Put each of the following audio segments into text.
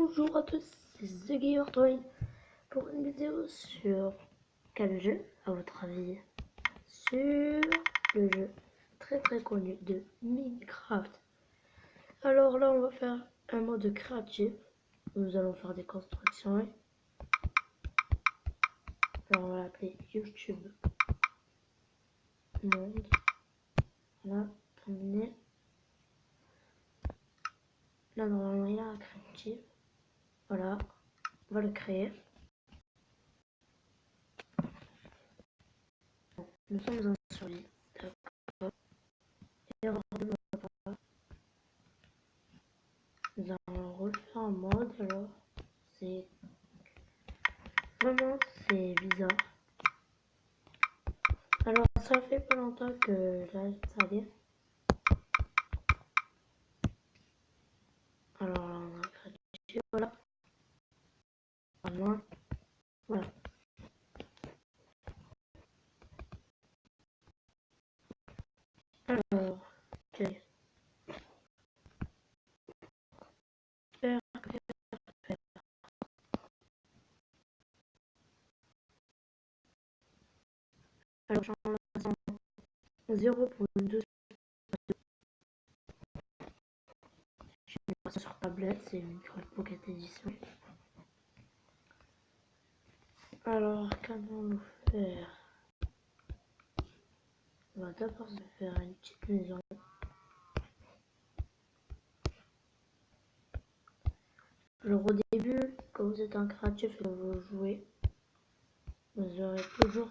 Bonjour à tous, c'est The Gamer Toy pour une vidéo sur quel jeu, à votre avis? Sur le jeu très connu de Minecraft. Alors là, on va faire un mode créatif. Nous allons faire des constructions. Alors on va l'appeler YouTube Monde. Voilà, terminé. Là, normalement, il y a un créatif. Voilà, on va le créer. Nous sommes en survie. D'accord. Erreur de mode. Nous allons refaire un mode. Alors, c'est vraiment c'est bizarre. Alors, ça fait pas longtemps que j'ai installé. Alors, là, on a créé. Voilà. Voilà. Alors, je vais faire. Alors, j'en lance 0.2. Je vais passer sur tablette, c'est une Minecraft Pocket Edition. Alors, qu'allons-nous faire? On va d'abord se faire une petite maison. Alors, au début, quand vous êtes un créatif et que vous jouez, vous aurez toujours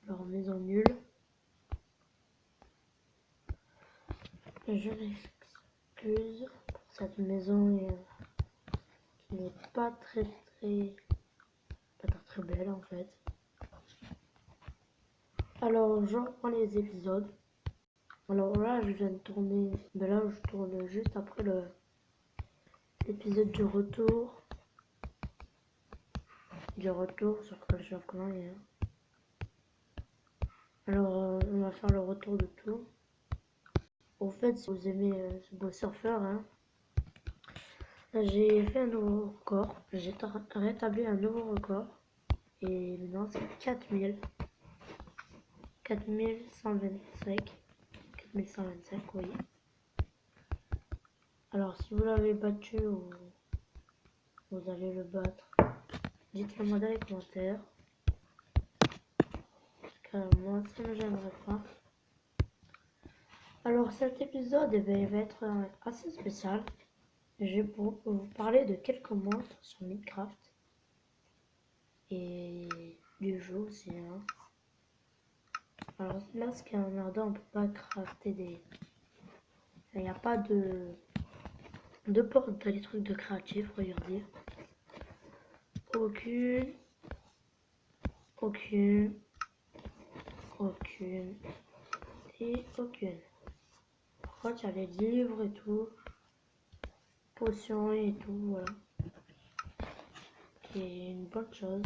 leur maison nulle. Je m'excuse pour cette maison qui n'est pas très belle en fait. Alors je reprends les épisodes. Alors là je viens de tourner, ben là je tourne juste après l'épisode du retour sur Clash of Clans. Alors on va faire le retour de tout. Au fait, si vous aimez ce beau surfeur, j'ai fait un nouveau record. J'ai rétabli un nouveau record. Et maintenant c'est 4125, oui. Alors si vous l'avez battu ou vous allez le battre, dites-le moi dans les commentaires. Car moi ça ne me gênerait pas. Alors cet épisode il va être assez spécial. Je vais vous parler de quelques monstres sur Minecraft. Et du jeu aussi. Alors là ce qui est emmerdant, on peut pas crafter des... Il n'y a pas de porte dans les trucs de créatif, regardez. Aucune et aucune. Par contre, il y a les livres et tout, potions et tout, voilà. Qui est une bonne chose.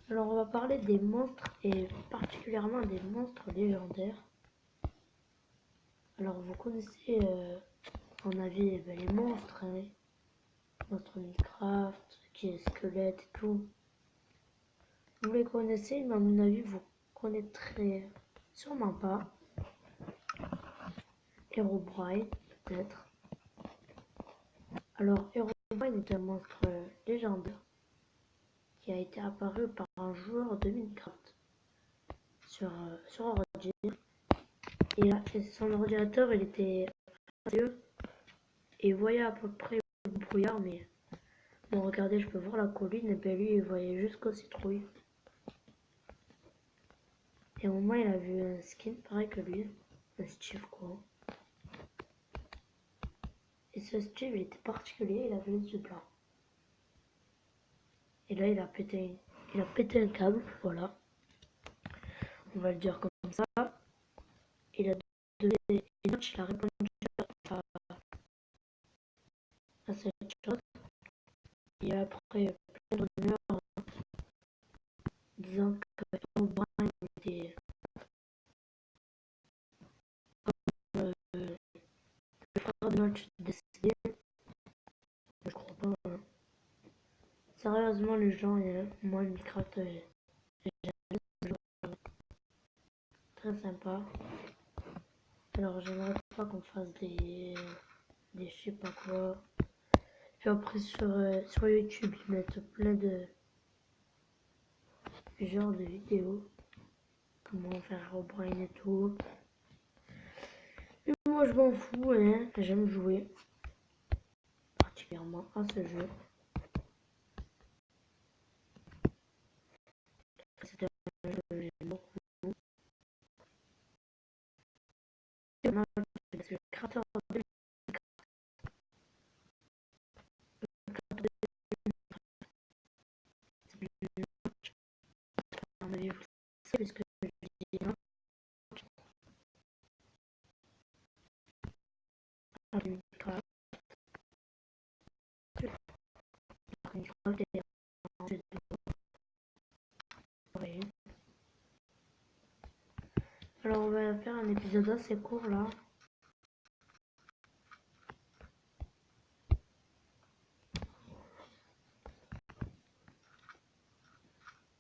Alors, on va parler des monstres et particulièrement des monstres légendaires. Alors, vous connaissez, on avait les monstres, monstres Minecraft, qui est squelette et tout. Vous les connaissez, mais à mon avis, vous connaîtrez sûrement pas. Herobrine, peut-être. Alors, Herobrine est un monstre légendaire qui a été apparu par un joueur de Minecraft sur ordinateur. Et son ordinateur, il était vieux et il voyait à peu près le brouillard, mais bon, regardez, je peux voir la colline, et bien lui, il voyait jusqu'aux citrouilles. Et au moment, il a vu un skin pareil que lui, un Steve quoi. Et ce Steve, il était particulier, il avait les yeux blancs. Et là, il a pété un câble, voilà. On va le dire comme ça. Il a donné des notes, il a répondu à cette chose. Et après, plein de rumeurs disant que Herobrine était comme le frère de Notch décédé. Sérieusement, les gens, moi, Minecraft, très sympa. Alors, j'aimerais pas qu'on fasse des je sais pas quoi. Puis après, sur YouTube, ils mettent plein de genres de vidéos. Comment faire Herobrine et tout. Et moi, je m'en fous, hein. J'aime jouer particulièrement à ce jeu. C'est un jeu que j'aime beaucoup. Le créateur de puisque je dis Minecraft est un jeu de alors on va faire un épisode assez court là.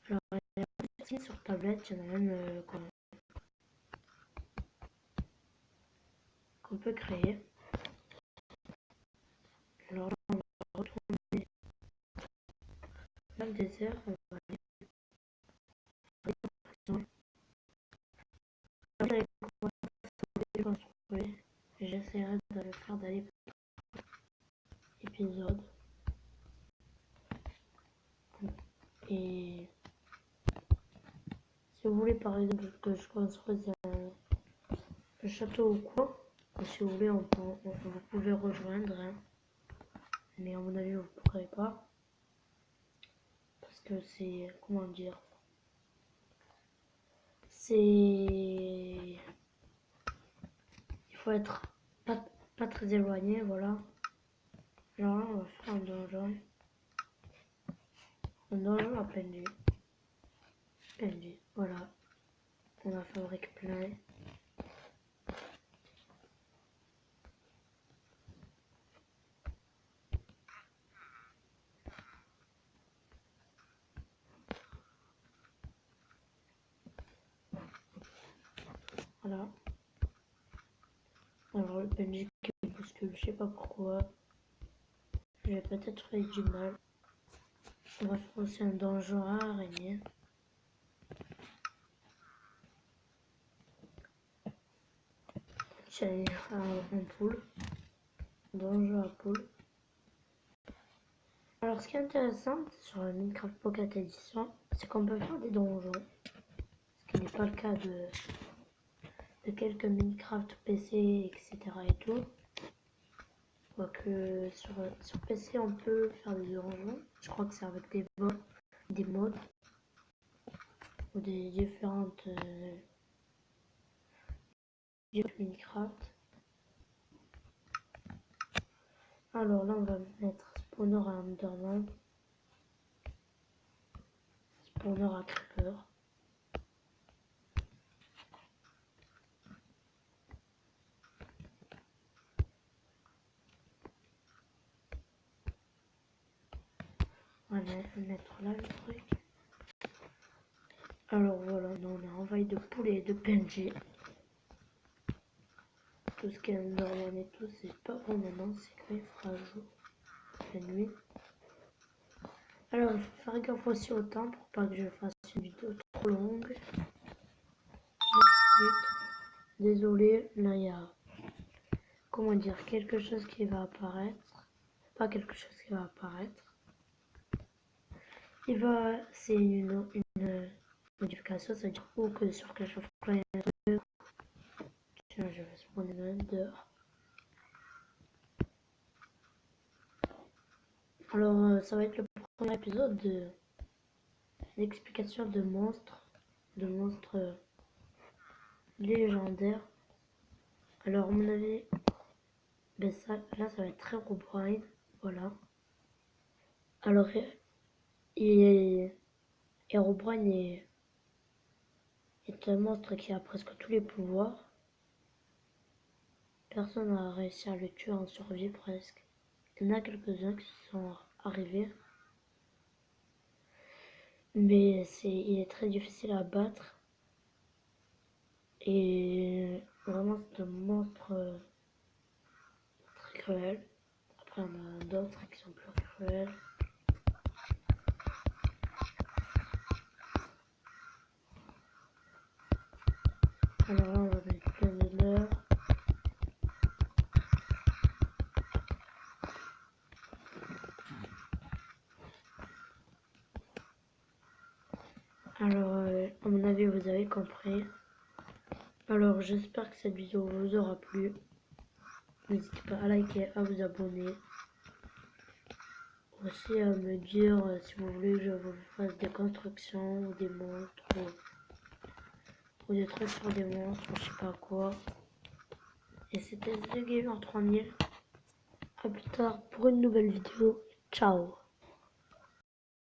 Alors il y a un petit sur tablette, il y en a même qu'on peut créer. Alors là on va retourner dans le désert, on va aller construire. J'essaierai de le faire d'aller épisode. Et si vous voulez par exemple que je construise un château ou quoi, si vous voulez vous pouvez rejoindre, hein. Mais à mon avis vous ne pourrez pas. Parce que c'est, comment dire, c'est, il faut être pas très éloigné, voilà. Genre là on va faire un donjon à PNG, voilà. On a fabriqué plein. Voilà. Alors le PNG qui me bouscule, je sais pas pourquoi. J'ai peut-être fait du mal. On va faire aussi un donjon à araignée. Tiens, un poule. Donjon à poule. Alors ce qui est intéressant sur la Minecraft Pocket Edition, c'est qu'on peut faire des donjons. Ce qui n'est pas le cas de quelques Minecraft PC, etc. et tout. Quoique sur PC on peut faire des donjons. Je crois que c'est avec des mods ou des différentes Minecraft. Alors là on va mettre spawner à Enderman, spawner à Creeper. On va mettre là le truc. Alors voilà, on a envahi de poulet et de PNG. Tout ce qui est Enderman et tout, c'est pas bon maintenant, c'est quand il fera jour, la nuit. Alors il faut faire gaffe aussi au temps pour pas que je fasse une vidéo trop longue. Désolé, là il y a, comment dire, quelque chose qui va apparaître. Pas quelque chose qui va apparaître. C'est une modification, c'est-à-dire ou que sur Clash of Clans, tiens, je vais spawner dehors. Alors, ça va être le premier épisode d'explication de monstres légendaires. Alors, à mon avis, ben là, ça va être très Herobrine, voilà. Alors, Herobrine est un monstre qui a presque tous les pouvoirs. Personne n'a réussi à le tuer en survie presque. Il y en a quelques-uns qui sont arrivés. Mais il est très difficile à battre. Et vraiment, c'est un monstre très cruel. Après, on a d'autres qui sont plus cruels. Alors là, on va mettre plein de l'heure. Alors, à mon avis, vous avez compris. Alors, j'espère que cette vidéo vous aura plu. N'hésitez pas à liker, à vous abonner. Aussi à me dire si vous voulez que je vous fasse des constructions ou des monstres ou des trucs sur des monstres ou je sais pas quoi. Et c'était The Gamer 3000. A plus tard pour une nouvelle vidéo. Ciao.